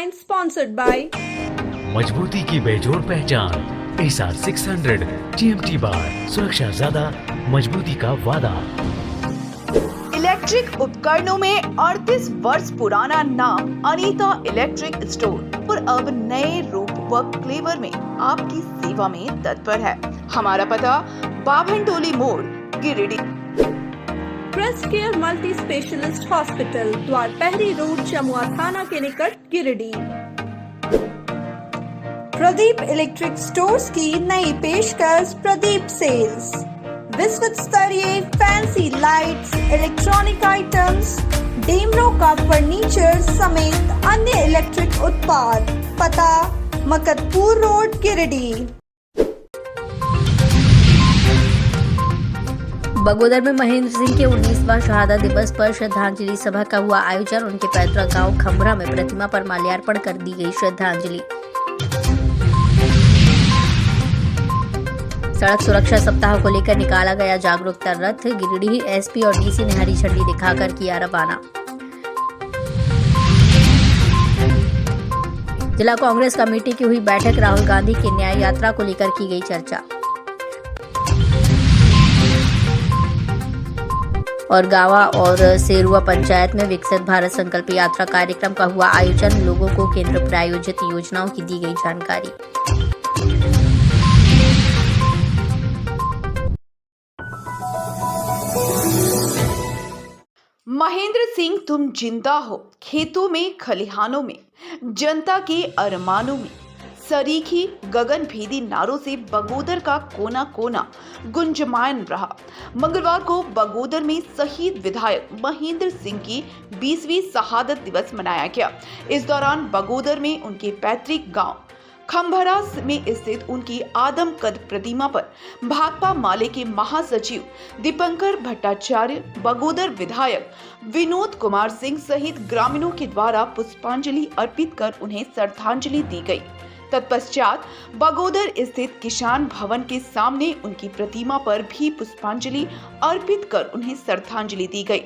headline sponsored by मजबूती की बेजोड़ पहचान एसआर 600 TMT बार, सुरक्षा ज्यादा, मजबूती का वादा। इलेक्ट्रिक उपकरणों में 38 वर्ष पुराना नाम अनीता इलेक्ट्रिक स्टोर और अब नए रूप व क्लेवर में आपकी सेवा में तत्पर है। हमारा पता बाभनटोली मोड़, Giridih. Crest care multi specialist hospital, द्वार पहरी रोड, जमुआ थाना के निकट, गिरिडीह। प्रदीप इलेक्ट्रिक स्टोर्स की नई पेशकश प्रदीप सेल्स। विश्व स्तरीय fancy lights, electronic items, Damro का फर्नीचर समेत अन्य इलेक्ट्रिक उत्पाद। पता मकतपुर रोड, गिरिडीह। बगोदर में महेंद्र सिंह के 19वां शहादत दिवस पर श्रद्धांजलि सभा का हुआ आयोजन। उनके पैतृक गांव खंभरा में प्रतिमा पर माल्यार्पण कर दी गई श्रद्धांजलि। सड़क सुरक्षा सप्ताह को लेकर निकाला गया जागरूकता रथ। गिरिडीह एसपी और डीसी ने हरी झंडी दिखाकर किया रवाना। जिला कांग्रेस कमेटी की हुई बैठक। राहुल गांधी की न्याय यात्रा को लेकर की गई चर्चा। और गावा और सेरुआ पंचायत में विकसित भारत संकल्प यात्रा कार्यक्रम का हुआ आयोजन। लोगों को केंद्र प्रायोजित योजनाओं की दी गई जानकारी। महेंद्र सिंह तुम जिंदा हो, खेतों में, खलिहानों में, जनता के अरमानों में। सरीखी गगनभेदी नारों से बगोदर का कोना कोना गुंजयमान रहा। मंगलवार को बगोदर में शहीद विधायक महेंद्र सिंह की 20वीं शहादत दिवस मनाया गया। इस दौरान बगोदर में उनके पैतृक गांव खंभरा में स्थित उनकी आदमकद प्रतिमा पर भाकपा माले के महासचिव दीपंकर भट्टाचार्य, बगोदर विधायक विनोद कुमार सिंह सहित ग्रामीणों के द्वारा पुष्पांजलि अर्पित कर उन्हें श्रद्धांजलि दी गई। तत्पश्चात बगोदर स्थित किसान भवन के सामने उनकी प्रतिमा पर भी पुष्पांजलि अर्पित कर उन्हें श्रद्धांजलि दी गई।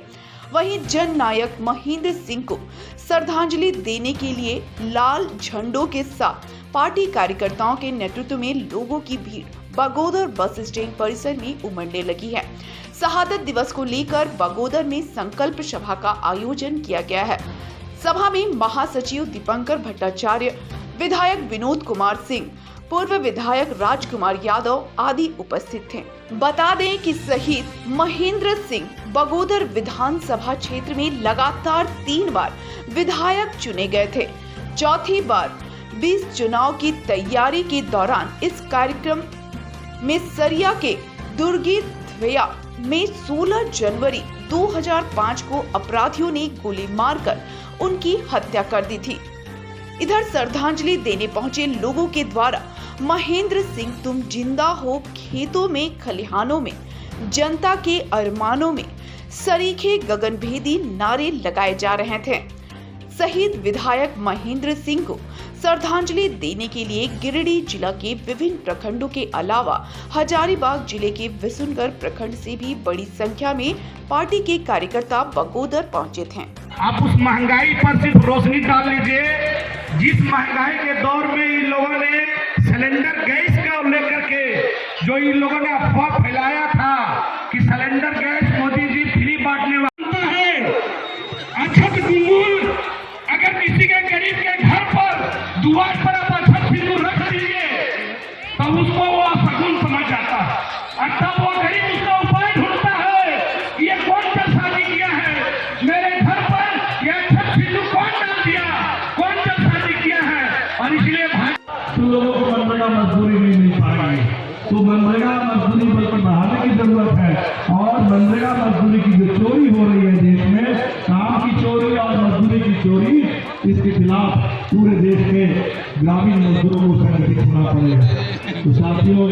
वहीं जन नायक महेंद्र सिंह को श्रद्धांजलि देने के लिए लाल झंडों के साथ पार्टी कार्यकर्ताओं के नेतृत्व में लोगों की भीड़ बगोदर बस स्टैंड परिसर में उमड़ने लगी है। शहादत दिवस को लेकर बगोदर में संकल्प सभा का आयोजन किया गया है। सभा में महासचिव दीपंकर भट्टाचार्य, विधायक विनोद कुमार सिंह, पूर्व विधायक राजकुमार यादव आदि उपस्थित थे। बता दें कि शहीद महेंद्र सिंह बगोदर विधानसभा क्षेत्र में लगातार 3 बार विधायक चुने गए थे। चौथी बार 20 चुनाव की तैयारी के दौरान इस कार्यक्रम में सरिया के दुर्गिधविया में 16 जनवरी 2005 को अपराधियों ने गोली मारकर उनकी हत्या कर दी थी। इधर श्रद्धांजलि देने पहुंचे लोगों के द्वारा महेंद्र सिंह तुम जिंदा हो, खेतों में, खलिहानों में, जनता के अरमानों में सरीखे गगनभेदी नारे लगाए जा रहे थे। शहीद विधायक महेंद्र सिंह को श्रद्धांजलि देने के लिए गिरिडीह जिला के विभिन्न प्रखंडों के अलावा हजारीबाग जिले के विशुनगढ़ प्रखंड से भी बड़ी संख्या में पार्टी के कार्यकर्ता बगोदर पहुंचे थे। आप उस महंगाई पर सिर्फ रोशनी डाल लीजिए, जिस महंगाई के दौर में इन लोगों ने सिलेंडर गैस का लेकर के जो इन लोगों ने अफवाह फैलाया था कि cylinder gas Modi ji free बांटने वाला है। अछत सिंदूर अगर किसी के गरीब के घर पर द्वार पर आप अछत सिंदूर रख दीजिए तो उसको वो अपशगुन समझ जाता है। अर्थात वो गरीब उसका उपाय ढूंढता है, ये कौन सा शादी किया है मेरे घर पर, ये अछत सिंदूर कौन डाल दिया, कौन सा शादी किया है। और इसलिए भाई तुम लोगों को मनरेगा मजदूरी नहीं मिल पाएगी, तो मनरेगा मजदूरी पर बढ़ाने की जरूरत है। और मनरेगा मजदूरी की जो चोरी हो रही है देश में, काम की चोरी और मजदूरी की चोरी, इसके खिलाफ पूरे देश के ग्रामीण मजदूरों को संगठित होना पड़ेगा। तो साथियों,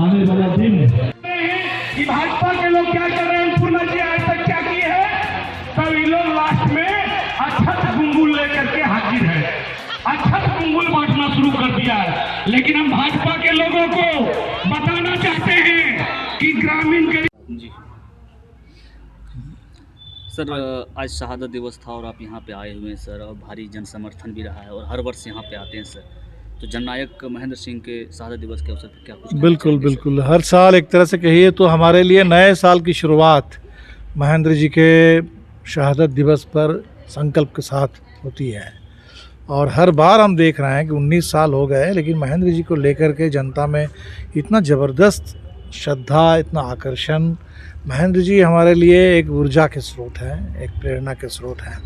आने वाला दिन कि भाजपा के लोग क्या कर रहे हैं, पूर्णा जी आज तक क्या किए हैं, तब ये लोग लास्ट में अछत गुंगुल लेकर के हाजिर है, अछत गुंगुल बांटना शुरू कर दिया है। लेकिन हम भाजपा के लोगों को बताना चाहते हैं कि ग्रामीण के सर आज शहादत दिवस था और आप यहाँ पे आए हुए हैं सर, और भारी जन समर्थन भी रहा है और हर वर्ष यहाँ पे आते हैं सर। तो जननायक महेंद्र सिंह के शहादत दिवस के अवसर पर क्या कुछ कहना बिल्कुल चाहेंगे, सर? बिल्कुल, हर साल एक तरह से कहिए तो हमारे लिए नए साल की शुरुआत महेंद्र जी के शहादत दिवस पर संकल्प के साथ होती है। और हर बार हम देख रहे हैं कि 19 साल हो गए, लेकिन महेंद्र जी को लेकर के जनता में इतना ज़बरदस्त श्रद्धा, इतना आकर्षण। महेंद्र जी हमारे लिए एक ऊर्जा के स्रोत हैं, एक प्रेरणा के स्रोत हैं।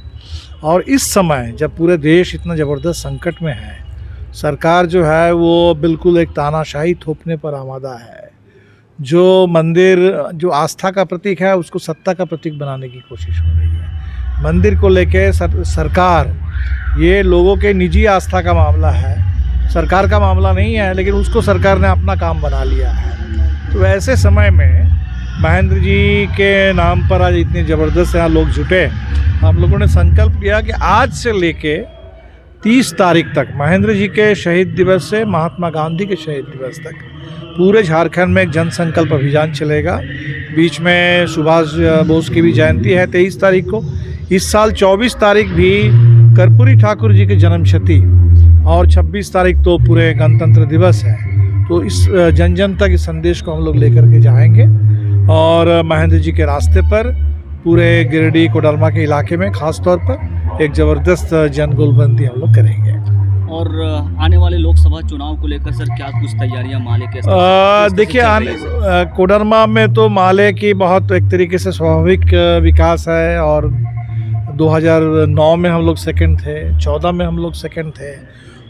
और इस समय जब पूरे देश इतना ज़बरदस्त संकट में है, सरकार जो है वो बिल्कुल एक तानाशाही थोपने पर आमादा है। जो मंदिर जो आस्था का प्रतीक है उसको सत्ता का प्रतीक बनाने की कोशिश हो रही है। मंदिर को लेके सरकार, ये लोगों के निजी आस्था का मामला है, सरकार का मामला नहीं है, लेकिन उसको सरकार ने अपना काम बना लिया है। तो ऐसे समय में महेंद्र जी के नाम पर आज इतने ज़बरदस्त यहाँ लोग जुटे। हम लोगों ने संकल्प लिया कि आज से लेके 30 तारीख तक, महेंद्र जी के शहीद दिवस से महात्मा गांधी के शहीद दिवस तक पूरे झारखंड में एक जन संकल्प अभियान चलेगा। बीच में सुभाष बोस की भी जयंती है 23 तारीख को। इस साल 24 तारीख भी कर्पूरी ठाकुर जी की जन्मशती और 26 तारीख तो पूरे गणतंत्र दिवस है। तो इस जन जन तक इस संदेश को हम लोग लेकर के जाएंगे और महेंद्र जी के रास्ते पर पूरे गिरिडीह कोडरमा के इलाके में खास तौर पर एक ज़बरदस्त जन गोलबंदी हम लोग करेंगे। और आने वाले लोकसभा चुनाव को लेकर सर क्या कुछ तैयारियां माले के देखिए, कोडरमा में तो माले की बहुत एक तरीके से स्वाभाविक विकास है। और 2009 में हम लोग सेकंड थे, 14 में हम लोग सेकंड थे,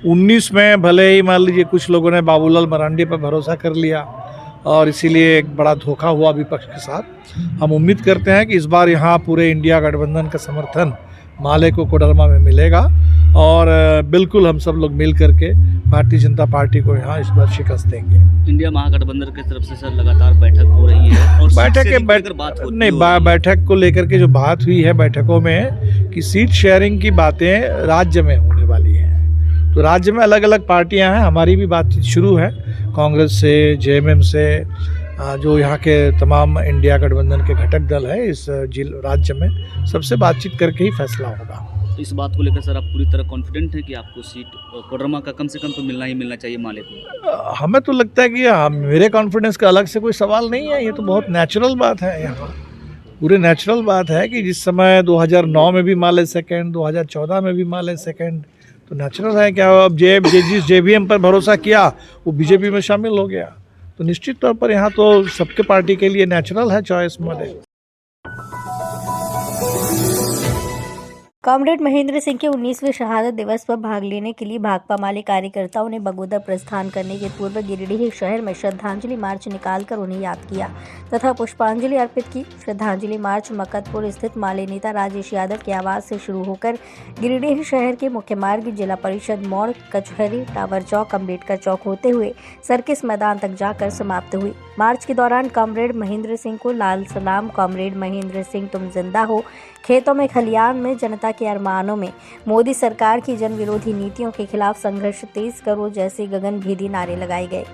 19 में भले ही मान लीजिए कुछ लोगों ने बाबूलाल मरांडी पर भरोसा कर लिया और इसीलिए एक बड़ा धोखा हुआ विपक्ष के साथ। हम उम्मीद करते हैं कि इस बार यहाँ पूरे इंडिया गठबंधन का समर्थन माले को कोडरमा में मिलेगा और बिल्कुल हम सब लोग मिल करके भारतीय जनता पार्टी को यहाँ इस बार शिकस्त देंगे। इंडिया महागठबंधन की तरफ से सर लगातार बैठक हो रही है और बैठक को लेकर के जो बात हुई है बैठकों में कि सीट शेयरिंग की बातें राज्य में होने वाली हैं। तो राज्य में अलग अलग पार्टियां हैं, हमारी भी बातचीत शुरू है कांग्रेस से, जेएमएम से, जो यहाँ के तमाम इंडिया गठबंधन के घटक दल है इस राज्य में, सबसे बातचीत करके ही फैसला होगा। तो इस बात को लेकर सर आप पूरी तरह कॉन्फिडेंट हैं कि आपको सीट कोडरमा का कम से कम तो मिलना ही मिलना चाहिए माले को? हमें तो लगता है कि मेरे कॉन्फिडेंस का अलग से कोई सवाल नहीं है, ये तो बहुत नेचुरल बात है। यहाँ पूरे नेचुरल बात है कि जिस समय 2009 में भी माले सेकेंड, 2014 में भी माले सेकेंड, तो नेचुरल है क्या अब जिस जेवीएम पर भरोसा किया वो बीजेपी में शामिल हो गया। तो निश्चित तौर पर यहाँ तो सबके पार्टी के लिए नेचुरल है चॉइस माले। कॉमरेड महेंद्र सिंह के 19वें शहादत दिवस पर भाग लेने के लिए भाकपा माले कार्यकर्ताओं ने बगोदर प्रस्थान करने के पूर्व गिरिडीह शहर में श्रद्धांजलि मार्च निकालकर उन्हें याद किया तथा पुष्पांजलि अर्पित की। श्रद्धांजलि मार्च मकतपुर स्थित माले नेता राजेश यादव के आवास से शुरू होकर गिरिडीह शहर के मुख्य मार्ग, जिला परिषद मोड़, कचहरी, टावर चौक, अम्बेडकर चौक होते हुए सर्किस मैदान तक जाकर समाप्त हुई। मार्च के दौरान कॉमरेड महेंद्र सिंह को लाल सलाम, कॉमरेड महेंद्र सिंह तुम जिंदा हो, खेतों में खलियान में जनता के अरमानों में, मोदी सरकार की जन विरोधी नीतियों के खिलाफ संघर्ष तेज करो जैसे गगनभेदी नारे लगाए गए।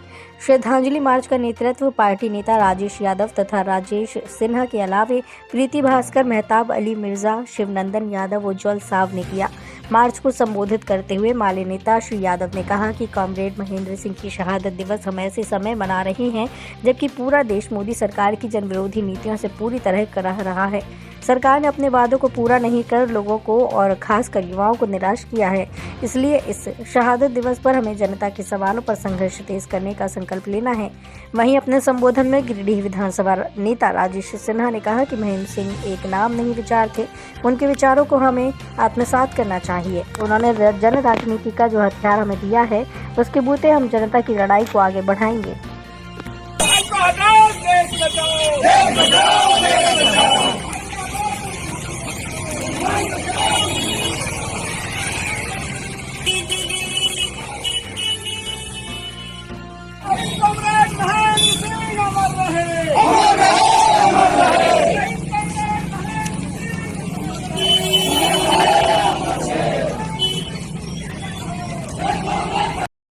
श्रद्धांजलि मार्च का नेतृत्व पार्टी नेता राजेश यादव तथा राजेश सिन्हा के अलावे प्रीति भास्कर, मेहताब अली मिर्जा, शिवनंदन यादव, उज्जवल साव ने किया। मार्च को संबोधित करते हुए माले नेता श्री यादव ने कहा कि कॉमरेड महेंद्र सिंह की शहादत दिवस हम ऐसे समय मना रहे हैं जबकि पूरा देश मोदी सरकार की जन विरोधी नीतियों से पूरी तरह कराह रहा है। सरकार ने अपने वादों को पूरा नहीं कर लोगों को और खासकर युवाओं को निराश किया है। इसलिए इस शहादत दिवस पर हमें जनता के सवालों पर संघर्ष तेज करने का संकल्प लेना है। वहीं अपने संबोधन में गिरिडीह विधानसभा नेता राजेश सिन्हा ने कहा कि महेंद्र सिंह एक नाम नहीं विचार थे, उनके विचारों को हमें आत्मसात करना चाहिए। उन्होंने जन राजनीति का जो हथियार हमें दिया है उसके बूते हम जनता की लड़ाई को आगे बढ़ाएंगे।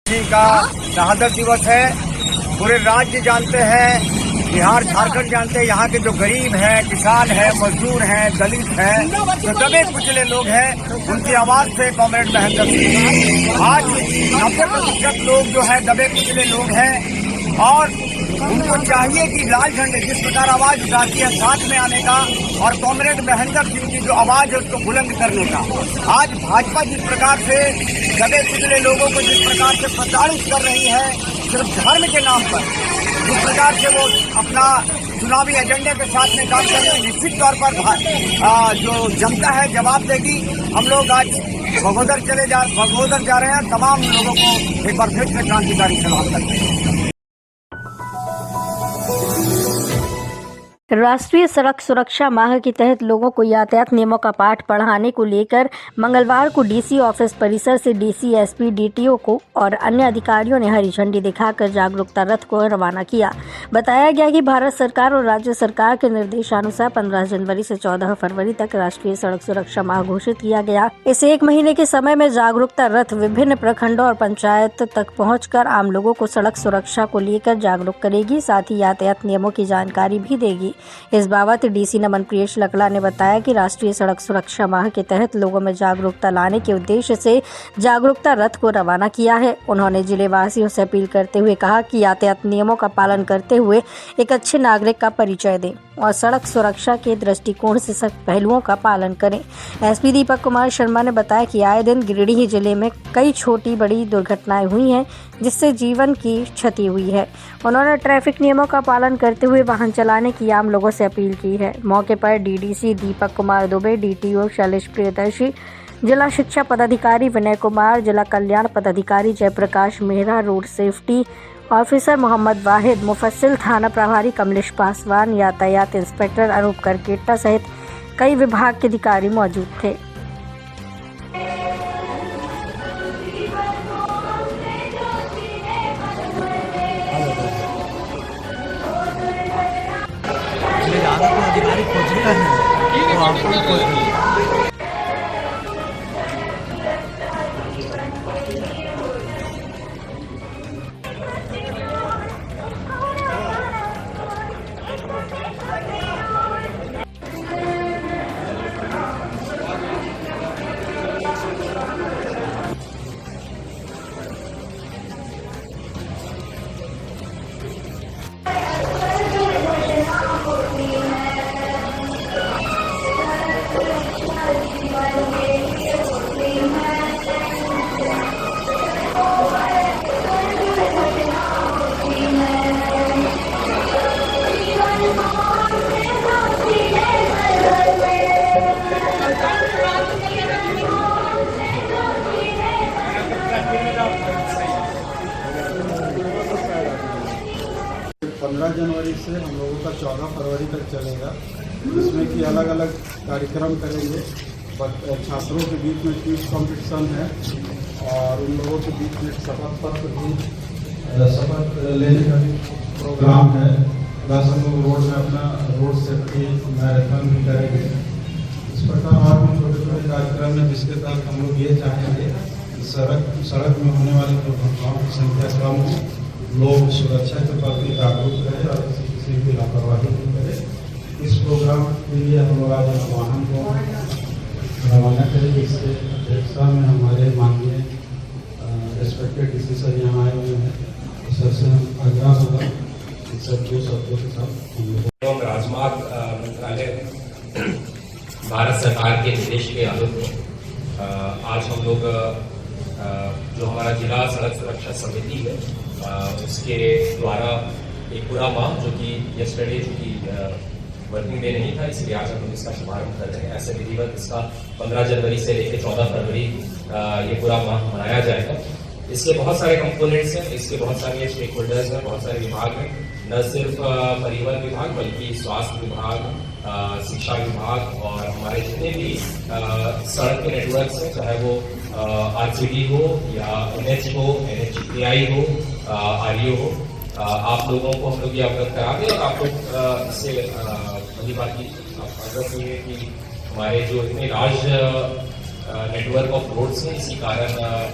जी का शहादत दिवस है। पूरे राज्य जानते हैं बिहार झारखंड जानते हैं, यहाँ के जो गरीब हैं, किसान हैं, मजदूर हैं, दलित हैं, जो दबे कुचले लोग हैं, उनकी आवाज थे कॉमरेड महेंद्र सिंह। आज 90% लोग जो है दबे कुचले लोग हैं और उनको चाहिए कि लाल झंडे जिस प्रकार आवाज उठाती है साथ में आने का और कॉमरेड महेंद्र सिंह की जो आवाज है उसको बुलंद करने का। आज भाजपा जिस प्रकार से दबे कुचले लोगों को जिस प्रकार से प्रताड़ित कर रही है सिर्फ धर्म के नाम पर, जिस प्रकार से वो अपना चुनावी एजेंडे के साथ में काम कर रहे हैं, निश्चित तौर पर जो जनता है जवाब देगी। हम लोग आज बगोदर जा रहे हैं। तमाम लोगों को एक बार फिर से क्रांतिकारी सलाम करते हैं। राष्ट्रीय सड़क सुरक्षा माह के तहत लोगों को यातायात नियमों का पाठ पढ़ाने को लेकर मंगलवार को डीसी ऑफिस परिसर से डीसी, एसपी, डीटीओ को और अन्य अधिकारियों ने हरी झंडी दिखाकर जागरूकता रथ को रवाना किया। बताया गया कि भारत सरकार और राज्य सरकार के निर्देशानुसार 15 जनवरी से 14 फरवरी तक राष्ट्रीय सड़क सुरक्षा माह घोषित किया गया। इस एक महीने के समय में जागरूकता रथ विभिन्न प्रखंडों और पंचायत तक पहुंचकर आम लोगों को सड़क सुरक्षा को लेकर जागरूक करेगी, साथ ही यातायात नियमों की जानकारी भी देगी। इस बाबत डीसी नमन प्रियेश लकड़ा ने बताया कि राष्ट्रीय सड़क सुरक्षा माह के तहत लोगों में जागरूकता लाने के उद्देश्य से जागरूकता रथ को रवाना किया है। उन्होंने जिले वासियों से अपील करते हुए कहा कि यातायात नियमों का पालन करते हुए एक अच्छे नागरिक का परिचय दें और सड़क सुरक्षा के दृष्टिकोण से सख्त पहलुओं का पालन करें। एसपी दीपक कुमार शर्मा ने बताया कि आए दिन गिरिडीह जिले में कई छोटी बड़ी दुर्घटनाएं हुई हैं जिससे जीवन की क्षति हुई है। उन्होंने ट्रैफिक नियमों का पालन करते हुए वाहन चलाने की आम लोगों से अपील की है। मौके पर डीडीसी दीपक कुमार दुबे, डीटीओ शैलेश प्रियदर्शी, जिला शिक्षा पदाधिकारी विनय कुमार, जिला कल्याण पदाधिकारी Jayprakash Mehra, road safety officer Mohammad Wahid, मुफस्सिल थाना प्रभारी कमलेश पासवान, यातायात इंस्पेक्टर अनूप करकेटा सहित कई विभाग के अधिकारी मौजूद थे। अधिकारी खोज रहे हैं तो आपको खोज रहे हैं। जनवरी से हम लोगों का 14 फरवरी तक चलेगा, जिसमें कि अलग अलग कार्यक्रम करेंगे। छात्रों के बीच में क्विज कंपटीशन है और उन लोगों के बीच में शपथ पत्र भी शपथ लेने का भी प्रोग्राम है। प्लस हम लोग रोड में अपना रोड सेफ्टी मैराथन भी करेंगे। इस प्रकार और भी छोटे छोटे कार्यक्रम है जिसके तहत हम लोग ये चाहेंगे कि सड़क में होने वाली दुर्घटनाओं की संख्या कम हो, लोग सुरक्षा के प्रति जागरूक रहे और किसी की लापरवाही नहीं करे। इस प्रोग्राम के लिए हम लोग आज वाहन को रवाना करेंगे। इसके अध्यक्षता में हमारे माननीय रेस्पेक्टेड डीसी सर यहाँ आए हुए हैं। सर से हम आग्रह होगा कि सब जो शब्दों के साथ एवं राजमार्ग मंत्रालय भारत सरकार के निर्देश के अनुरूप आज हम लोग जो हमारा जिला सड़क सुरक्षा समिति है उसके द्वारा एक पूरा माह जो कि यस्टरडे जो कि वर्किंग डे नहीं था, इसलिए आज हम लोग इसका शुभारंभ कर रहे हैं। ऐसे विधिवत इसका 15 जनवरी से लेकर 14 फरवरी ये पूरा माह मनाया जाएगा। इसके बहुत सारे कंपोनेंट्स हैं, इसके बहुत सारे स्टेक होल्डर्स हैं, बहुत सारे विभाग हैं, न सिर्फ परिवहन विभाग बल्कि स्वास्थ्य विभाग, शिक्षा विभाग और हमारे जितने भी सड़क के नेटवर्क्स हैं, चाहे वो आरसीडी हो या NH हो, NHAI हो, REO हो, आप लोगों को हम लोग ये अवगत करा दें। और आप लोग इससे बड़ी बात की अवगत हुई है कि हमारे जो इतने राज्य नेटवर्क ऑफ रोड्स हैं, इसी कारण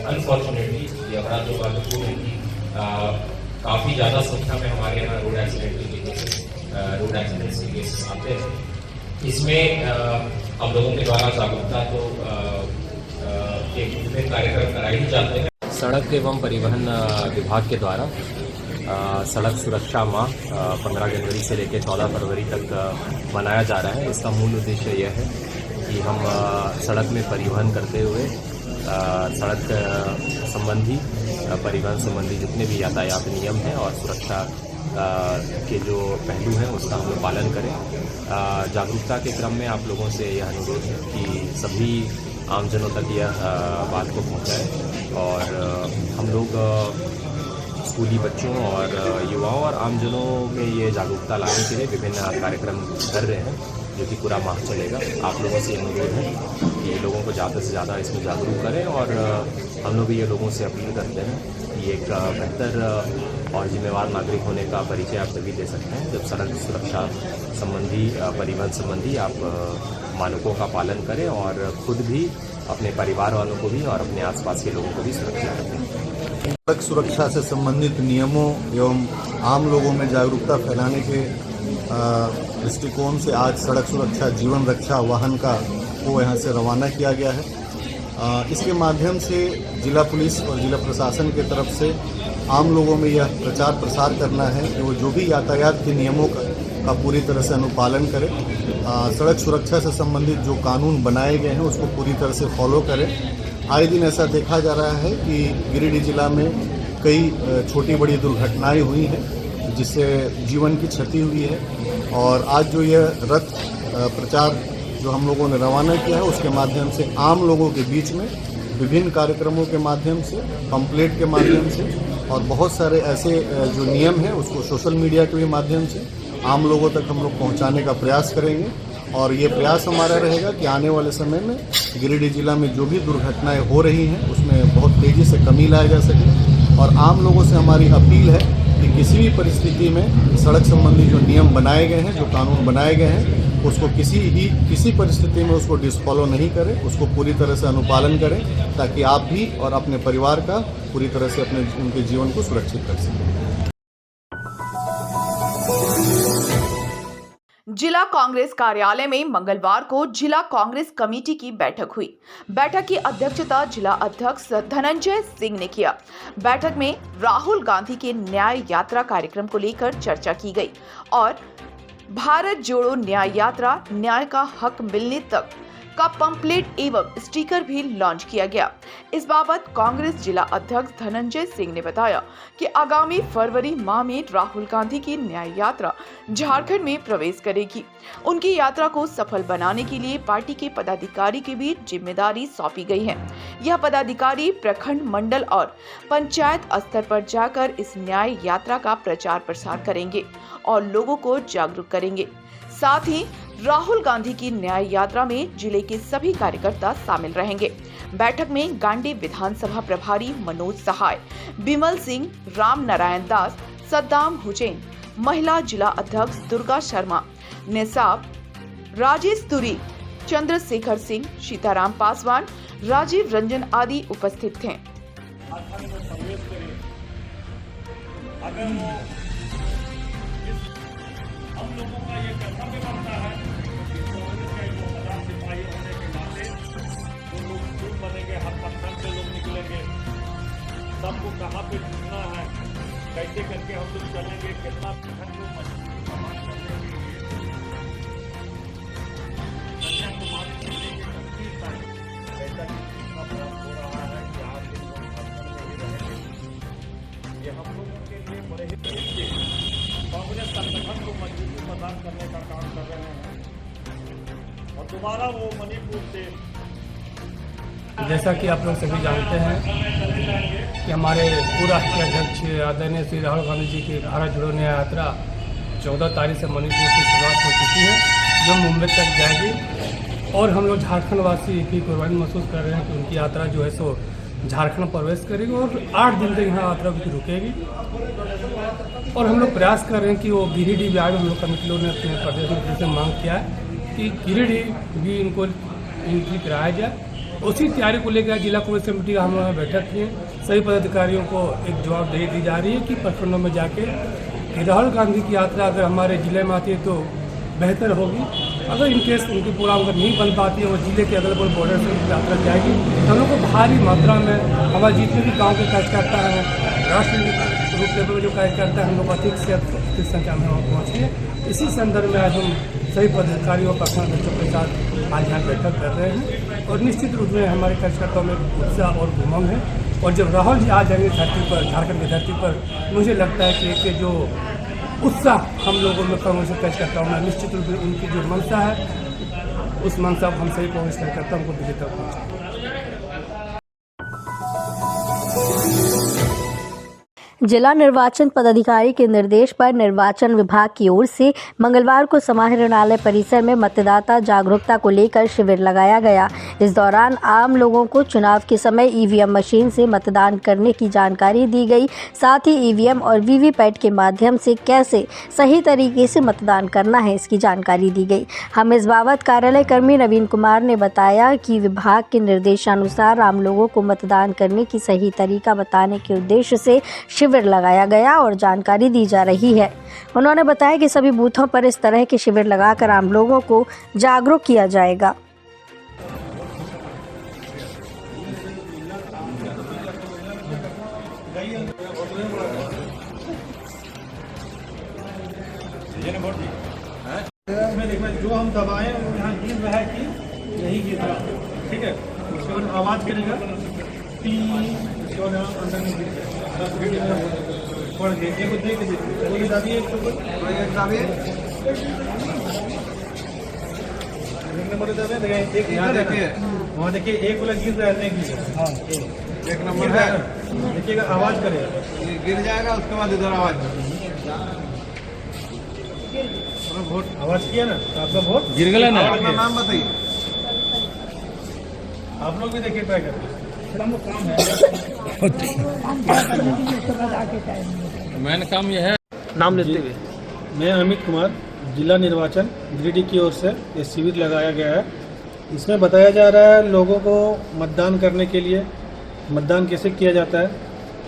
अनफॉर्चुनेटली ये बड़ा दुर्भाग्यपूर्ण है कि काफ़ी ज़्यादा संख्या में हमारे यहाँ रोड एक्सीडेंट की केसेस रोड एक्सीडेंट्स के केसेस आते हैं। इसमें हम लोगों के द्वारा जागरूकता तो के विभिन्न कार्यक्रम कराए ही जाते हैं। सड़क एवं परिवहन विभाग के द्वारा सड़क सुरक्षा माह 15 जनवरी से लेकर 14 फरवरी तक मनाया जा रहा है। इसका मूल उद्देश्य यह है कि हम सड़क में परिवहन करते हुए सड़क संबंधी परिवहन संबंधी जितने भी यातायात नियम हैं और सुरक्षा के जो पहलू हैं उसका हम लोग पालन करें। जागरूकता के क्रम में आप लोगों से यह अनुरोध है कि सभी आमजनों तक यह बात को पहुंचाएं और हम लोग स्कूली बच्चों और युवाओं और आमजनों में ये जागरूकता लाने के लिए विभिन्न कार्यक्रम कर रहे हैं जो कि पूरा माह चलेगा। आप लोगों से अनुरोध है कि लोगों को ज़्यादा से ज़्यादा इसमें जागरूक करें और हम लोग ये लोगों से अपील करते हैं कि एक बेहतर और जिम्मेवार नागरिक होने का परिचय आप तभी दे सकते हैं जब सड़क सुरक्षा संबंधी परिवहन संबंधी आप मानकों का पालन करें और खुद भी अपने परिवार वालों को भी और अपने आसपास के लोगों को भी सुरक्षित रखें। सड़क सुरक्षा से संबंधित नियमों एवं आम लोगों में जागरूकता फैलाने के दृष्टिकोण से आज सड़क सुरक्षा जीवन रक्षा वाहन को यहाँ से रवाना किया गया है। इसके माध्यम से जिला पुलिस और जिला प्रशासन की तरफ से आम लोगों में यह प्रचार प्रसार करना है कि वो जो भी यातायात के नियमों का पूरी तरह से अनुपालन करें। सड़क सुरक्षा से संबंधित जो कानून बनाए गए हैं उसको पूरी तरह से फॉलो करें। आए दिन ऐसा देखा जा रहा है कि गिरिडीह जिला में कई छोटी बड़ी दुर्घटनाएं हुई हैं जिससे जीवन की क्षति हुई है और आज जो यह रथ प्रचार जो हम लोगों ने रवाना किया है उसके माध्यम से आम लोगों के बीच में विभिन्न कार्यक्रमों के माध्यम से, पंपलेट के माध्यम से और बहुत सारे ऐसे जो नियम हैं उसको सोशल मीडिया के भी माध्यम से आम लोगों तक हम लोग पहुंचाने का प्रयास करेंगे। और ये प्रयास हमारा रहेगा कि आने वाले समय में गिरिडीह जिला में जो भी दुर्घटनाएं हो रही हैं उसमें बहुत तेज़ी से कमी लाया जा सके। और आम लोगों से हमारी अपील है कि किसी भी परिस्थिति में सड़क संबंधी जो नियम बनाए गए हैं, जो कानून बनाए गए हैं, उसको किसी परिस्थिति में उसको डिसफॉलो नहीं करें, उसको पूरी तरह से अनुपालन करें ताकि आप भी और अपने परिवार का पूरी तरह से उनके जीवन को सुरक्षित कर सकें। जिला कांग्रेस कार्यालय में मंगलवार को जिला कांग्रेस कमेटी की बैठक हुई। बैठक की अध्यक्षता जिला अध्यक्ष धनंजय सिंह ने किया। बैठक में राहुल गांधी के न्याय यात्रा कार्यक्रम को लेकर चर्चा की गई और भारत जोड़ो न्याय यात्रा न्याय का हक मिलने तक का पंपलेट एवं स्टिकर भी लॉन्च किया गया। इस बाबत कांग्रेस जिला अध्यक्ष धनंजय सिंह ने बताया कि आगामी फरवरी माह में राहुल गांधी की न्याय यात्रा झारखंड में प्रवेश करेगी। उनकी यात्रा को सफल बनाने के लिए पार्टी के पदाधिकारी के बीच जिम्मेदारी सौंपी गई है। यह पदाधिकारी प्रखंड, मंडल और पंचायत स्तर पर जाकर इस न्याय यात्रा का प्रचार प्रसार करेंगे और लोगों को जागरूक करेंगे। साथ ही राहुल गांधी की न्याय यात्रा में जिले के सभी कार्यकर्ता शामिल रहेंगे। बैठक में गांडी विधानसभा प्रभारी मनोज सहाय, बिमल सिंह, राम नारायण दास, सद्दाम हुसैन, महिला जिला अध्यक्ष दुर्गा शर्मा, निसाब, राजेश तुरी, चंद्रशेखर सिंह, सीताराम पासवान, राजीव रंजन आदि उपस्थित थे। हम लोगों का ये कर्तव्य बनता है कि कांग्रेस का एक 2000 सिपाही होने के नाते जो लोग खूब बनेंगे, हर पत्थर से लोग निकलेंगे, सबको कहाँ पे घूमना है, कैसे करके हम लोग चलेंगे, कितना प्रखंड को मजबूत समाज करने के लिए कन्याकुमारी जिले के 25 तारीख ऐसा कितना प्रयास हो रहा है कि आज दिन लोग झारखंड में ही रहेंगे। ये हम लोगों के लिए बड़े ही कांग्रेस संगठन को मजबूती प्रदान करने का काम कर रहे हैं और दोबारा वो मणिपुर से, जैसा कि आप लोग सभी जानते हैं कि हमारे पूर्व राष्ट्रीय अध्यक्ष आदरणीय श्री राहुल गांधी जी की भारत जोड़ो न्याय यात्रा 14 तारीख से मणिपुर की शुरुआत हो चुकी है जो मुंबई तक जाएगी और हम लोग झारखंड वासी की कुर्बानी महसूस कर रहे हैं कि उनकी यात्रा जो है सो झारखंड प्रवेश करेगी और 8 दिन तक यहाँ यात्रा की रुकेगी। और हम लोग प्रयास कर रहे हैं कि वो गिरिडीह भी आए। हम लोग कमेटी लोगों ने अपने प्रदेश में से मांग किया है कि गिरिडीह भी इनको एंट्री कराया जाए। उसी तैयारी को लेकर जिला कांग्रेस कमेटी का हम लोगों ने बैठक की है। सभी पदाधिकारियों को एक जवाबदेही दी जा रही है कि प्रखंडों में जाके कि राहुल गांधी की यात्रा अगर हमारे ज़िले में आती है तो बेहतर होगी। अगर इनकेस उनकी प्रोग्राम अगर नहीं बन पाती है और ज़िले के अगल बगल बॉर्डर से यात्रा जाएगी तो हम लोग को भारी मात्रा में हमारे जितने भी गाँव के कार्यकर्ता हैं, राष्ट्रीय रूप लेवल जो कार्यकर्ता हैं, हम लोग अधिक से अधिक संख्या में वहाँ पहुँचे। इसी संदर्भ में आज हम सभी पदाधिकारियों पक्षों के साथ आज यहाँ बैठक कर रहे हैं और निश्चित रूप में हमारे कार्यकर्ताओं में उत्साह और उमंग है। और जब राहुल जी आ जाएंगे धरती पर, झारखंड की धरती पर, मुझे लगता है कि जो उत्साह हम लोगों में कांग्रेस कार्यकर्ताओं में, निश्चित रूप में उनकी जो मंशा है उस मंशा हम सभी कांग्रेस कार्यकर्ताओं को दिल्ली तक पहुँचाएंगे। जिला निर्वाचन पदाधिकारी के निर्देश पर निर्वाचन विभाग की ओर से मंगलवार को समाहरणालय परिसर में मतदाता जागरूकता को लेकर शिविर लगाया गया। इस दौरान आम लोगों को चुनाव के समय ईवीएम मशीन से मतदान करने की जानकारी दी गई। साथ ही ईवीएम और वीवीपैट के माध्यम से कैसे सही तरीके से मतदान करना है, इसकी जानकारी दी गई। हम इस बाबत कार्यालय कर्मी नवीन कुमार ने बताया कि विभाग के निर्देशानुसार आम लोगों को मतदान करने की सही तरीका बताने के उद्देश्य से शिविर लगाया गया और जानकारी दी जा रही है। उन्होंने बताया कि सभी बूथों पर इस तरह के शिविर लगाकर आम लोगों को जागरूक किया जाएगा। जो हम दबाएं वो यहाँ गिर रहा है कि नहीं गिर रहा, ठीक है। उसके बाद आवाज़ करेगा अंदर नहीं गिर जाए। पढ़ के एक देख के देखिए, दाबिए नंबर देखिए, यहाँ देखिए, वहाँ देखिए एक वाला गिर रहा है, नहीं गिर रहा। हाँ, एक नंबर है, देखिएगा आवाज़ करेगा, गिर जाएगा। उसके बाद इधर आवाज़ वोट आवाज़ किया ना, तो आपका वोट गिर गया ना। अपना नाम बताइए, आप लोग भी देखिए ट्राई करके। मैंने काम यह है, नाम लेते हुए। मैं अमित कुमार, जिला निर्वाचन गिरिडीह की ओर से ये शिविर लगाया गया है। इसमें बताया जा रहा है लोगों को मतदान करने के लिए, मतदान कैसे किया जाता है।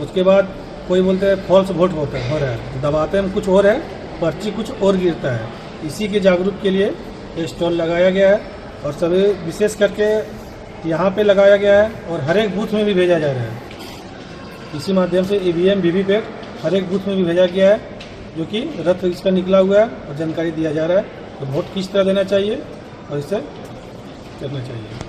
उसके बाद कोई बोलते हैं फॉल्स वोट हो रहा है, दबाते हैं कुछ और है, पर्ची कुछ और गिरता है। इसी के जागरूक के लिए ये स्टॉल लगाया गया है और सभी विशेष करके यहाँ पे लगाया गया है और हर एक बूथ में भी भेजा जा रहा है। इसी माध्यम से ईवीएम वीवीपैट हर एक बूथ में भी भेजा गया है, जो कि रथ इसका निकला हुआ है और जानकारी दिया जा रहा है तो वोट किस तरह देना चाहिए और इसे करना चाहिए।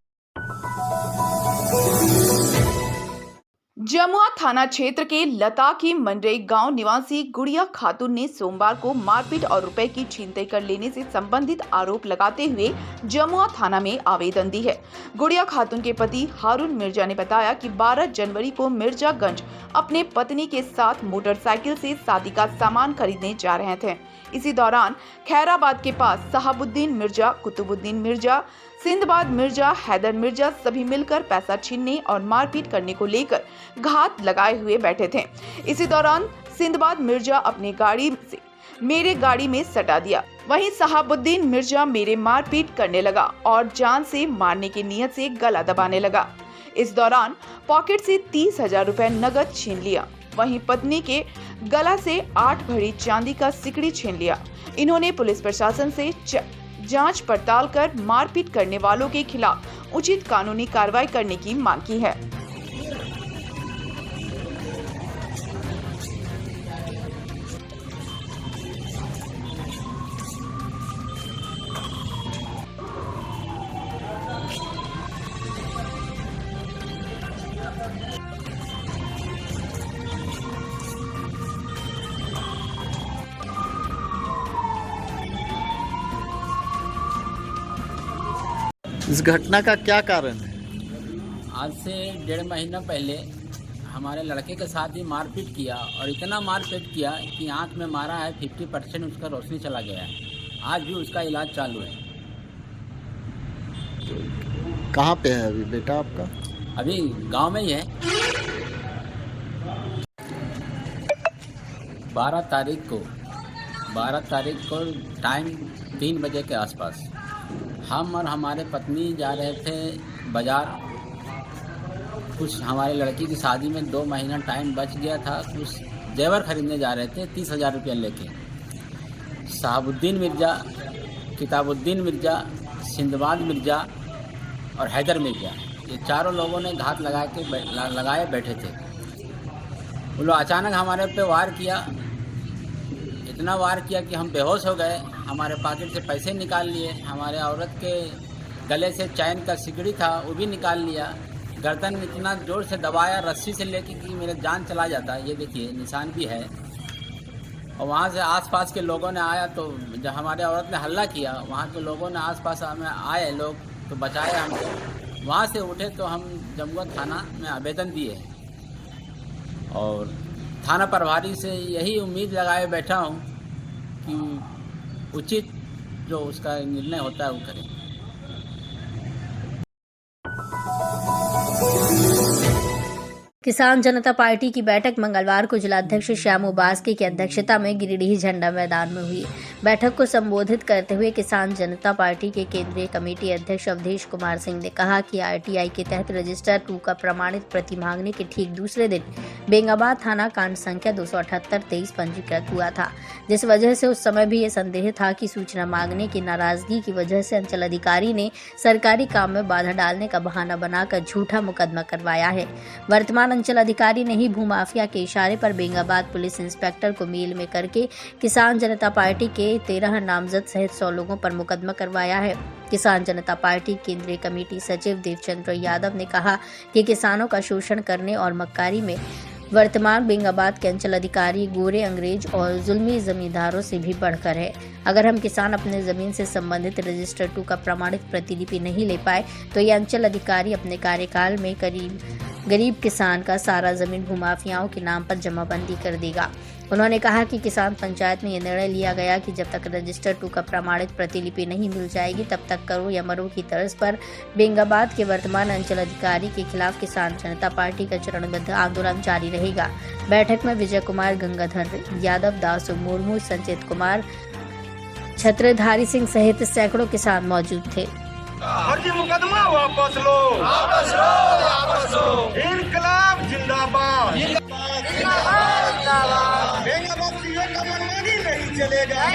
जमुआ थाना क्षेत्र के लता की मंडई गांव निवासी गुड़िया खातून ने सोमवार को मारपीट और रुपए की छीनताई कर लेने से संबंधित आरोप लगाते हुए जमुआ थाना में आवेदन दी है। गुड़िया खातून के पति हारून मिर्जा ने बताया कि 12 जनवरी को मिर्जागंज अपने पत्नी के साथ मोटरसाइकिल से शादी का सामान खरीदने जा रहे थे। इसी दौरान खैराबाद के पास साहबुद्दीन मिर्जा, कुतुबुद्दीन मिर्जा, सिंधबाद मिर्जा, हैदर मिर्जा सभी मिलकर पैसा छीनने और मारपीट करने को लेकर घात लगाए हुए बैठे थे। इसी दौरान सिंधबाद मिर्जा अपनी गाड़ी से मेरे गाड़ी में सटा दिया। वहीं साहबुद्दीन मिर्जा मेरे मारपीट करने लगा और जान से मारने की नीयत से गला दबाने लगा। इस दौरान पॉकेट से 30,000 रुपए नगद छीन लिया। वहीं पत्नी के गला से 8 भरी चांदी का सिकड़ी छीन लिया। इन्होंने पुलिस प्रशासन से जांच पड़ताल कर मारपीट करने वालों के खिलाफ उचित कानूनी कार्रवाई करने की मांग की है। इस घटना का क्या कारण है? आज से 1.5 महीना पहले हमारे लड़के के साथ ही मारपीट किया और इतना मारपीट किया कि आंख में मारा है, 50% उसका रोशनी चला गया है। आज भी उसका इलाज चालू है। कहाँ पे है अभी बेटा आपका? अभी गांव में ही है। 12 तारीख को टाइम 3 बजे के आसपास हम और हमारे पत्नी जा रहे थे बाज़ार। कुछ हमारे लड़की की शादी में 2 महीना टाइम बच गया था। कुछ जेवर खरीदने जा रहे थे 30,000 रुपया लेके। शहाबुद्दीन मिर्ज़ा, किताबुद्दीन मिर्ज़ा, सिंदबाद मिर्ज़ा और हैदर मिर्ज़ा, ये चारों लोगों ने घात लगाए बैठे थे। वो लोग अचानक हमारे पे वार किया, इतना वार किया कि हम बेहोश हो गए। हमारे पॉकेट से पैसे निकाल लिए, हमारे औरत के गले से चैन का सिकड़ी था वो भी निकाल लिया। गर्दन में इतना जोर से दबाया रस्सी से लेके कि मेरा जान चला जाता। ये देखिए निशान भी है। और वहाँ से आसपास के लोगों ने आया तो जब हमारे औरत ने हल्ला किया, वहाँ के लोगों ने आसपास हमें आए लोग तो बचाए हमको। वहाँ से उठे तो हम जमुआ थाना में आवेदन दिए और थाना प्रभारी से यही उम्मीद लगाए बैठा हूँ कि उचित जो उसका निर्णय होता है वो करें। किसान जनता पार्टी की बैठक मंगलवार को जिलाध्यक्ष श्यामू बास्के की अध्यक्षता में गिरिडीह झंडा मैदान में हुई। बैठक को संबोधित करते हुए किसान जनता पार्टी के केंद्रीय कमेटी अध्यक्ष अवधेश कुमार सिंह ने कहा कि आरटीआई के तहत रजिस्टर 2 का प्रमाणित प्रति मांगने के ठीक दूसरे दिन बेंगाबाद थाना कांड संख्या 278-23 पंजीकृत हुआ था, जिस वजह से उस समय भी ये संदेह था कि सूचना मांगने की नाराजगी की वजह से अंचल अधिकारी ने सरकारी काम में बाधा डालने का बहाना बनाकर झूठा मुकदमा करवाया है। वर्तमान अंचल अधिकारी ने ही भूमाफिया के इशारे पर बेंगाबाद पुलिस इंस्पेक्टर को मेल में करके किसान जनता पार्टी के 13 नामजद सहित 100 लोगों पर मुकदमा करवाया है। किसान जनता पार्टी केंद्रीय कमेटी सचिव देवचंद्र यादव ने कहा कि किसानों का शोषण करने और मक्कारी में वर्तमान बेंगाबाद के अंचल अधिकारी गोरे अंग्रेज और जुल्मी जमींदारों से भी बढ़कर है। अगर हम किसान अपने जमीन से संबंधित रजिस्टर 2 का प्रमाणित प्रतिलिपि नहीं ले पाए तो ये अंचल अधिकारी अपने कार्यकाल में गरीब किसान का सारा जमीन भूमाफियाओं के नाम पर जमाबंदी कर देगा। उन्होंने कहा कि किसान पंचायत में यह निर्णय लिया गया कि जब तक रजिस्टर 2 का प्रमाणित प्रतिलिपि नहीं मिल जाएगी तब तक करो या मरो की तर्ज पर बेंगाबाद के वर्तमान अंचल अधिकारी के खिलाफ किसान जनता पार्टी का चरणबद्ध आंदोलन जारी रहेगा। बैठक में विजय कुमार, गंगाधर यादव, दासू मुर्मू, संचित कुमार, छत्रधारी सिंह सहित सैकड़ों किसान मौजूद थे। फर्जी मुकदमा वापस लो, वापस लो, वापस लो। इनकलाब जिंदाबाद, बेंगाबाद सीओ का मनमानी नहीं चलेगा।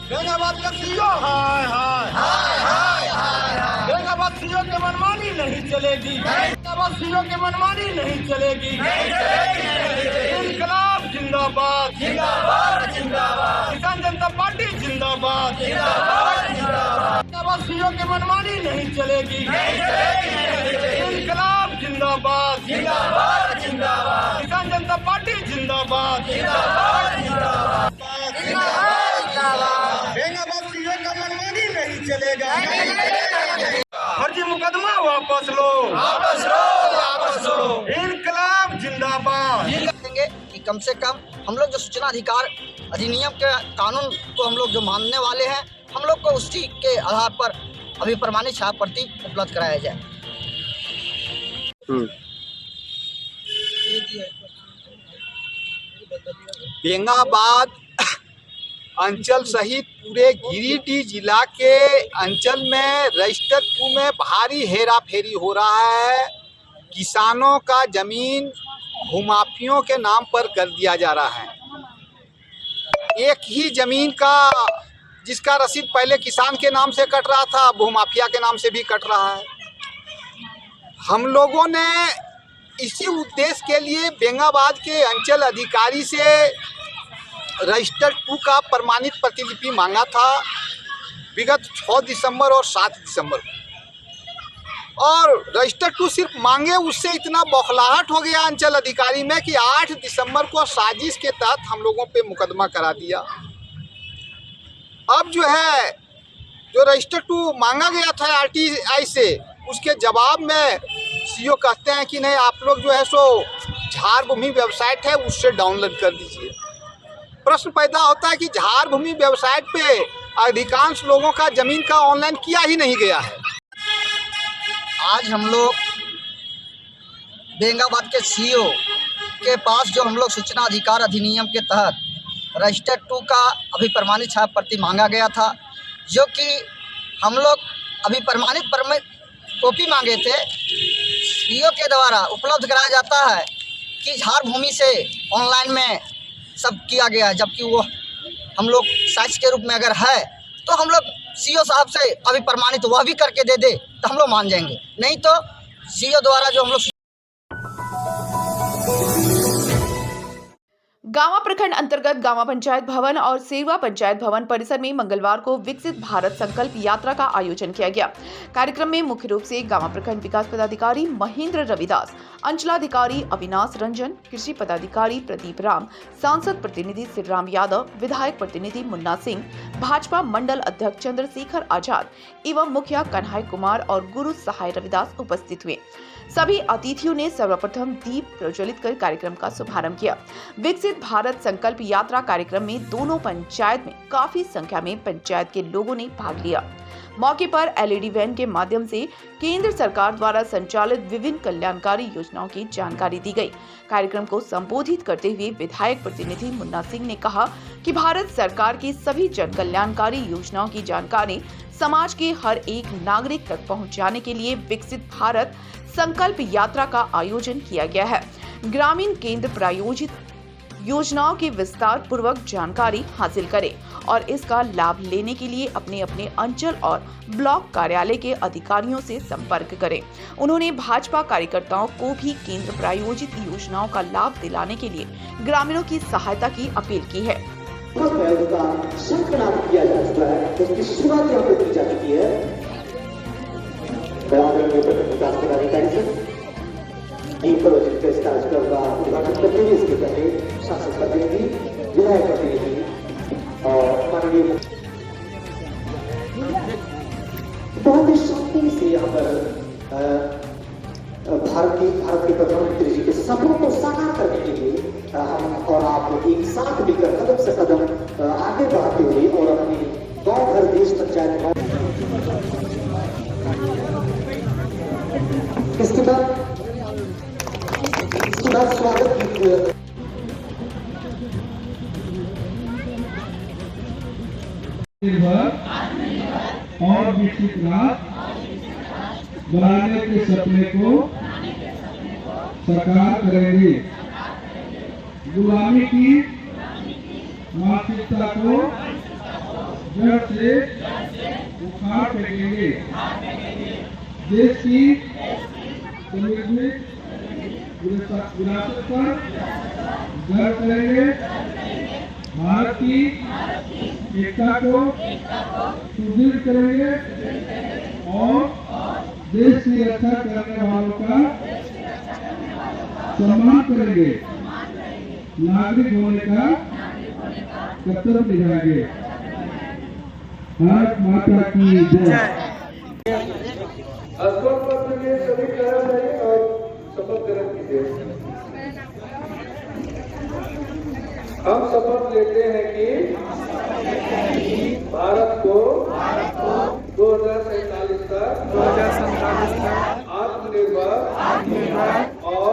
बेंगाबाद का सीओ हाय हाय हाय हाय। बेंगाबाद सीओ के मनमानी नहीं चलेगी। बेंगाबाद सीओ के मनमानी नहीं चलेगी। इनकलाब जिंदाबाद, जिंदाबाद, जिंदाबाद। किसान जनता पार्टी जिंदाबाद, जिंदाबाद, जिंदाबाद। बेंगाबाद सीओ के मनमानी नहीं चलेगी। इनकलाब जिंदाबाद, जिंदाबाद, जिंदाबाद। किसान जनता पार्टी जिंदाबाद, जिंदाबाद, जिंदाबाद। बेंगाबाद सीओ का मनमानी नहीं चलेगा। फर्जी मुकदमा वापस लो, वापस लो, वापस लो। इनकलाब जिंदाबाद। कि कम से कम हम लोग जो सूचना अधिकार अधिनियम के कानून को हम लोग जो मानने वाले हैं, हम लोग को उसी के आधार पर अभी प्रमाणित छाप प्रति उपलब्ध कराया जाए। बेंगाबाद अंचल सहित पूरे गिरिडीह जिला के अंचल में रजिस्टर 2 में भारी हेराफेरी हो रहा है। किसानों का जमीन भूमाफियों के नाम पर कर दिया जा रहा है। एक ही जमीन का जिसका रसीद पहले किसान के नाम से कट रहा था, भूमाफिया के नाम से भी कट रहा है। हम लोगों ने इसी उद्देश्य के लिए बेंगाबाद के अंचल अधिकारी से रजिस्टर 2 का प्रमाणित प्रतिलिपि मांगा था विगत 6 दिसंबर और 7 दिसंबर को। और रजिस्टर 2 सिर्फ मांगे, उससे इतना बौखलाहट हो गया अंचल अधिकारी में कि 8 दिसंबर को साजिश के तहत हम लोगों पे मुकदमा करा दिया। अब जो है जो रजिस्टर 2 मांगा गया था आरटीआई से, उसके जवाब में सीओ कहते हैं कि नहीं, आप लोग जो है सो झारभूमि वेबसाइट है उससे डाउनलोड कर दीजिए। प्रश्न पैदा होता है कि झारभूमि वेबसाइट पे अधिकांश लोगों का जमीन का ऑनलाइन किया ही नहीं गया है। आज हम लोग बेंगाबाद के सीईओ के पास जो हम लोग सूचना अधिकार अधिनियम के तहत रजिस्टर 2 का अभी प्रमाणित छाप प्रति मांगा गया था, जो कि हम लोग अभी प्रमाणित कॉपी मांगे थे, सीईओ के द्वारा उपलब्ध कराया जाता है कि झार भूमि से ऑनलाइन में सब किया गया है, जबकि वो हम लोग साइज के रूप में अगर है तो हम लोग सीओ साहब से अभी प्रमाणित वह भी करके दे दे तो हम लोग मान जाएंगे, नहीं तो सीओ द्वारा जो हम लोग गांवा प्रखंड अंतर्गत गांवा पंचायत भवन और सेवा पंचायत भवन परिसर में मंगलवार को विकसित भारत संकल्प यात्रा का आयोजन किया गया। कार्यक्रम में मुख्य रूप से गांवा प्रखंड विकास पदाधिकारी महेंद्र रविदास, अंचलाधिकारी अविनाश रंजन, कृषि पदाधिकारी प्रदीप राम, सांसद प्रतिनिधि श्रीराम यादव, विधायक प्रतिनिधि मुन्ना सिंह, भाजपा मंडल अध्यक्ष चंद्रशेखर आजाद एवं मुखिया कन्हैया कुमार और गुरु सहाय रविदास उपस्थित हुए। सभी अतिथियों ने सर्वप्रथम दीप प्रज्वलित कर कार्यक्रम का शुभारंभ किया। विकसित भारत संकल्प यात्रा कार्यक्रम में दोनों पंचायत में काफी संख्या में पंचायत के लोगों ने भाग लिया। मौके पर एलईडी वैन के माध्यम से केंद्र सरकार द्वारा संचालित विभिन्न कल्याणकारी योजनाओं की जानकारी दी गई। कार्यक्रम को संबोधित करते हुए विधायक प्रतिनिधि मुन्ना सिंह ने कहा कि भारत सरकार की सभी जन कल्याणकारी योजनाओं की जानकारी समाज के हर एक नागरिक तक पहुंचाने के लिए विकसित भारत संकल्प यात्रा का आयोजन किया गया है। ग्रामीण केंद्र प्रायोजित योजनाओं की विस्तार पूर्वक जानकारी हासिल करें और इसका लाभ लेने के लिए अपने अपने अंचल और ब्लॉक कार्यालय के अधिकारियों से संपर्क करें। उन्होंने भाजपा कार्यकर्ताओं को भी केंद्र प्रायोजित योजनाओं का लाभ दिलाने के लिए ग्रामीणों की सहायता की अपील की है। किया जा चुका है, उसकी शुरुआत यहाँ पे की जा चुकी है। विकास पदाधिकारी से दीप प्रोजेक्ट के कार्यक्रम का उद्घाटन करते हुए इसके पहले शासक प्रतिनिधि, विधायक प्रतिनिधि और माननीय बहुत ही शांति से यहाँ पर भारत के प्रधानमंत्री जी के सपनों को साकार करने के लिए हम और आप एक साथ मिलकर कदम से कदम आगे बढ़ाते हुए और अपने गांव घर देश पंचायत इसके बाद स्वागत और विकसित राष्ट्र बनाने के सपने को साकार करेंगे। गुलामी की मानसिकता को जड़ से उखाड़ फेंकेंगे। देश की समृद्धि विरासत पर गर्व करेंगे। भारत की एकता को सुदृढ़ करेंगे और देश की रक्षा करने वालों का सम्मान करेंगे। नागरिक होने का कर्तव्य निभाएंगे। भारत माता की जय। स्पष्ट पत्र के सभी कर्मचारी और शपथ ग्रहण कीजिए। हम शपथ लेते हैं कि भारत को 2047 तक आत्मनिर्भर और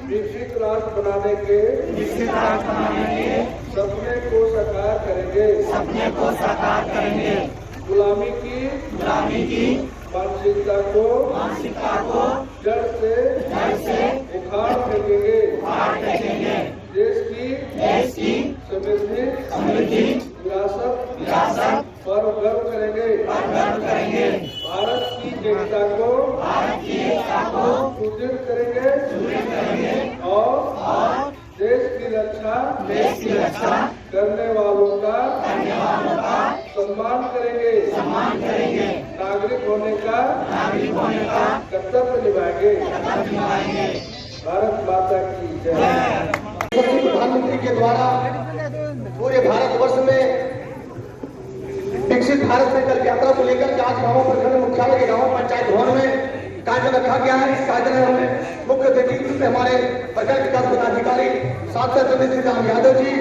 विकसित राष्ट्र बनाने के सपने को साकार करेंगे। गुलामी की मानसिकता को जड़ से उखाड़ फेंकेंगे। देश की समृद्धि विरासत पर गर्व करेंगे। भारत की एकता को सुदृढ़ करेंगे और देश की रक्षा करने वालों का सम्मान करेंगे। नागरिक होने का कर्तव्य निभाएंगे। भारत माता की जय। प्रधानमंत्री के द्वारा पूरे भारतवर्ष में विकसित भारत संकल्प यात्रा को लेकर के आज गांव प्रखंड मुख्यालय के गांव पंचायत भवन में कार्यक्रम रखा गया है। इस कार्यक्रम में मुख्य अतिथि से हमारे प्रखंड विकास पदाधिकारी सांसद प्रतिनिधि राम यादव जी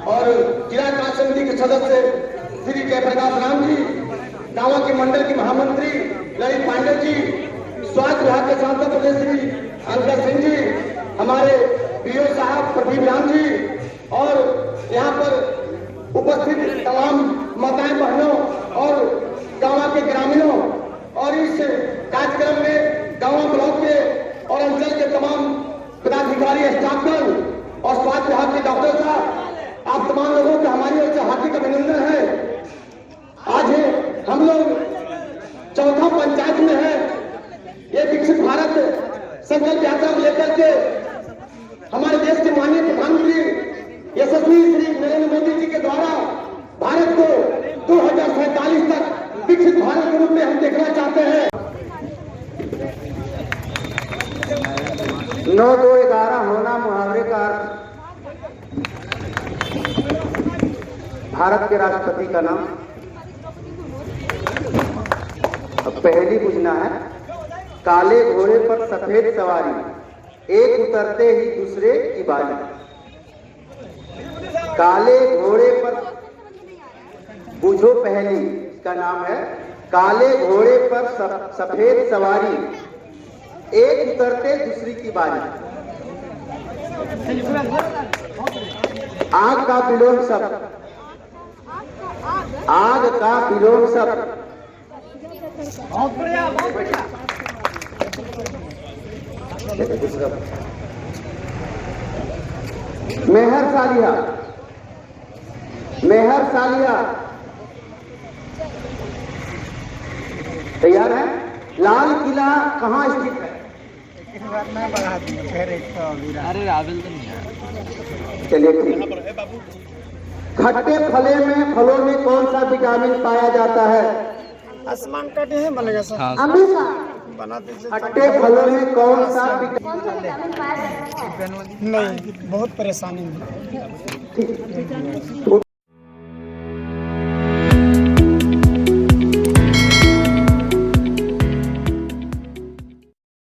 और जिला कार्य समिति के सदस्य श्री जयप्रकाश राम जी, गांव के मंडल के महामंत्री ललित पांडे जी, स्वास्थ्य विभाग के सांसद प्रदेश श्री अंकर सिंह जी, हमारे बीओ साहब प्रदीप राम जी और यहाँ पर उपस्थित तमाम माताएं बहनों और गांव के ग्रामीणों और इस कार्यक्रम में गांव ब्लॉक के और अंचल के तमाम पदाधिकारी, स्टाफगण और स्वास्थ्य विभाग के डॉक्टर साहब, आप तमाम लोगों का हमारी ओर से हार्दिक अभिनंदन है। आज हम लोग चौथा पंचायत में है। ये विकसित भारत संकल्प यात्रा को लेकर के हमारे देश के माननीय प्रधानमंत्री यशस्वी श्री नरेंद्र मोदी जी के द्वारा भारत को 2047 तक विकसित भारत के रूप में हम देखना चाहते हैं। 9-2-11 होना मुहावरे का भारत के राष्ट्रपति का नाम। अब पहली पूछना है, काले घोड़े पर सफेद सवारी, एक उतरते ही दूसरे की बारी। काले घोड़े पर, बूझो पहली, इसका नाम है काले घोड़े पर सफेद सवारी, एक उतरते दूसरी की बारी। आग का विलोम शब्द, आग का विलोम शब्द। मेहर सालिया, मेहर सालिया। तैयार है? लाल किला कहाँ स्थित है? अरे रावल तो नहीं है। चलिए ठीक। खट्टे फलों में कौन सा विटामिन पाया जाता है? आसमान का है बनेगा सर। बना दीजिए। खट्टे फलों में कौन सा नहीं, बहुत परेशानी है। फूड